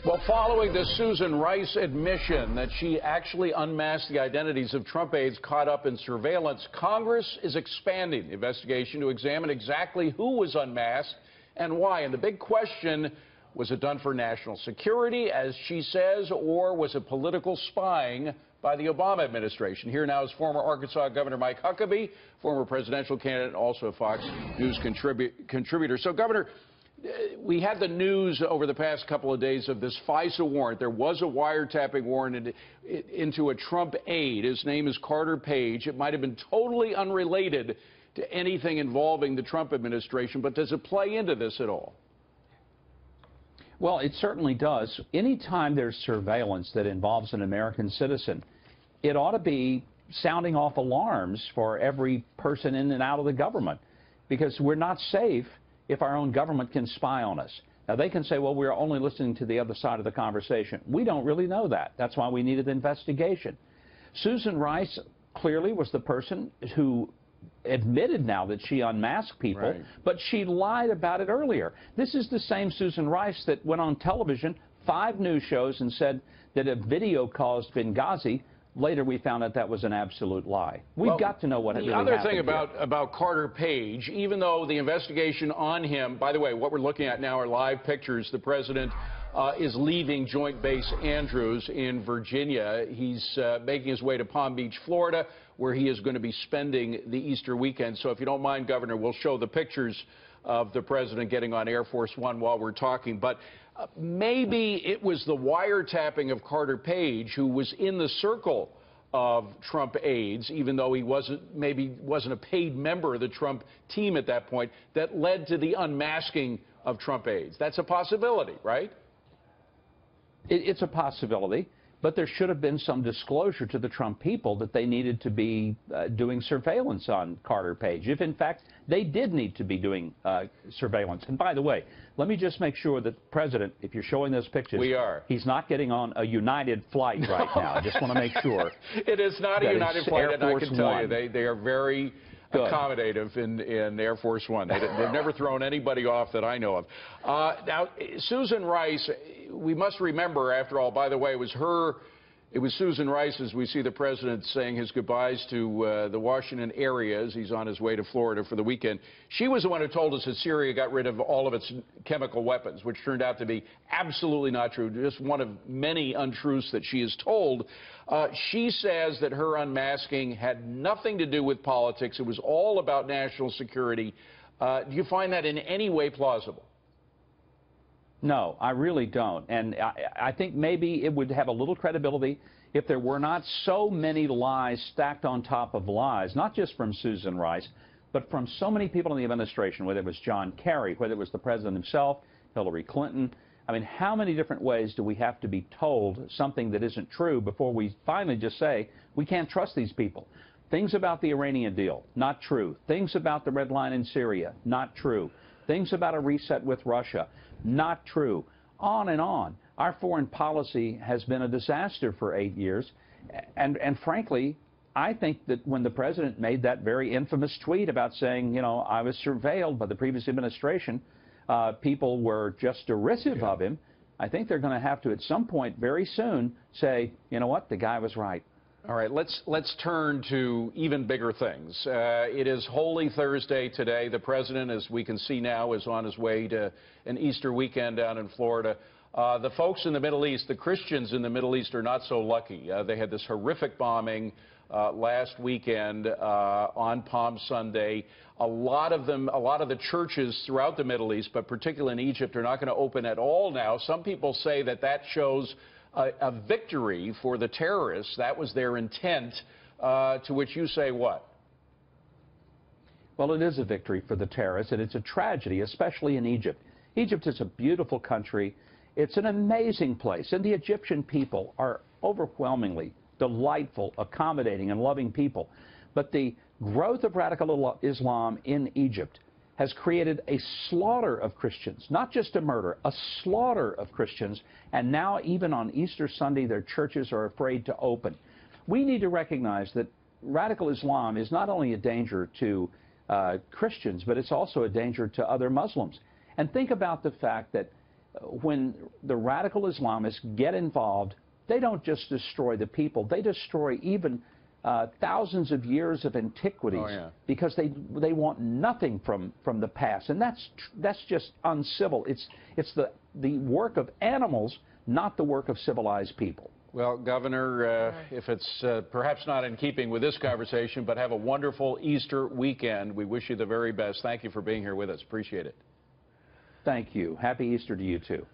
Well, following the Susan Rice admission that she actually unmasked the identities of Trump aides caught up in surveillance, Congress is expanding the investigation to examine exactly who was unmasked and why. And the big question, was it done for national security, as she says, or was it political spying by the Obama administration? Here now is former Arkansas Governor Mike Huckabee, former presidential candidate, and also a Fox News contributor. So, Governor, we had the news over the past couple of days of this FISA warrant. There was a wiretapping warrant into a Trump aide. His name is Carter Page. It might have been totally unrelated to anything involving the Trump administration, but does it play into this at all? Well, it certainly does. Anytime there's surveillance that involves an American citizen, it ought to be sounding off alarms for every person in and out of the government, because we're not safe if our own government can spy on us. Now, they can say, well, we're only listening to the other side of the conversation. We don't really know that. That's why we needed investigation. Susan Rice clearly was the person who admitted now that she unmasked people, right, but she lied about it earlier. This is the same Susan Rice that went on television, 5 news shows, and said that a video caused Benghazi. Later, we found out that was an absolute lie. We've got to know what really happened. The other thing about Carter Page, even though the investigation on him, by the way, what we're looking at now are live pictures. The president is leaving Joint Base Andrews in Virginia. He's making his way to Palm Beach, Florida, where he is going to be spending the Easter weekend. So if you don't mind, Governor, we'll show the pictures of the president getting on Air Force One while we're talking. But maybe it was the wiretapping of Carter Page, who was in the circle of Trump aides, even though he maybe wasn't a paid member of the Trump team at that point, that led to the unmasking of Trump aides. That's a possibility, right? It's a possibility, but there should have been some disclosure to the Trump people that they needed to be doing surveillance on Carter Page, if in fact they did need to be doing surveillance. And by the way, let me just make sure that the president, if you're showing those pictures, he's not getting on a United flight right now. I just want to make sure. It is not a United flight, and I can tell you, they are very accommodative in Air Force One. They've never thrown anybody off that I know of. Now, Susan Rice, we must remember, after all, by the way, it was Susan Rice, as we see the president saying his goodbyes to the Washington area as he's on his way to Florida for the weekend. She was the one who told us that Syria got rid of all of its chemical weapons, which turned out to be absolutely not true, just one of many untruths that she has told. She says that her unmasking had nothing to do with politics. It was all about national security. Do you find that in any way plausible? No, I really don't. And I think maybe it would have a little credibility if there were not so many lies stacked on top of lies, not just from Susan Rice, but from so many people in the administration, whether it was John Kerry, whether it was the president himself, Hillary Clinton. I mean, how many different ways do we have to be told something that isn't true before we finally just say, we can't trust these people? Things about the Iranian deal, not true. Things about the red line in Syria, not true. Things about a reset with Russia, not true. On and on. Our foreign policy has been a disaster for 8 years. And frankly, I think that when the president made that very infamous tweet about saying, you know, I was surveilled by the previous administration, people were just derisive of him. I think they're going to have to, at some point very soon, say, you know what, the guy was right. All right, let's turn to even bigger things. It is Holy Thursday today. The president, as we can see now, is on his way to an Easter weekend down in Florida. The folks in the Middle East, the Christians in the Middle East, are not so lucky. They had this horrific bombing last weekend on Palm Sunday. A lot of the churches throughout the Middle East, but particularly in Egypt, are not going to open at all now. Some people say that shows a victory for the terrorists. That was their intent, to which you say what? Well, it is a victory for the terrorists, and it's a tragedy, especially in Egypt. Egypt is a beautiful country. It's an amazing place, and the Egyptian people are overwhelmingly delightful, accommodating, and loving people. But the growth of radical Islam in Egypt has created a slaughter of Christians, not just a murder, a slaughter of Christians, and now even on Easter Sunday their churches are afraid to open. We need to recognize that radical Islam is not only a danger to Christians, but it's also a danger to other Muslims. And think about the fact that when the radical Islamists get involved, they don't just destroy the people, they destroy even thousands of years of antiquities. Oh, yeah. Because they want nothing from the past, and that's just uncivil. It's the work of animals, not the work of civilized people. Well, Governor, if it's perhaps not in keeping with this conversation, but have a wonderful Easter weekend. We wish you the very best. Thank you for being here with us. Appreciate it. Thank you. Happy Easter to you, too.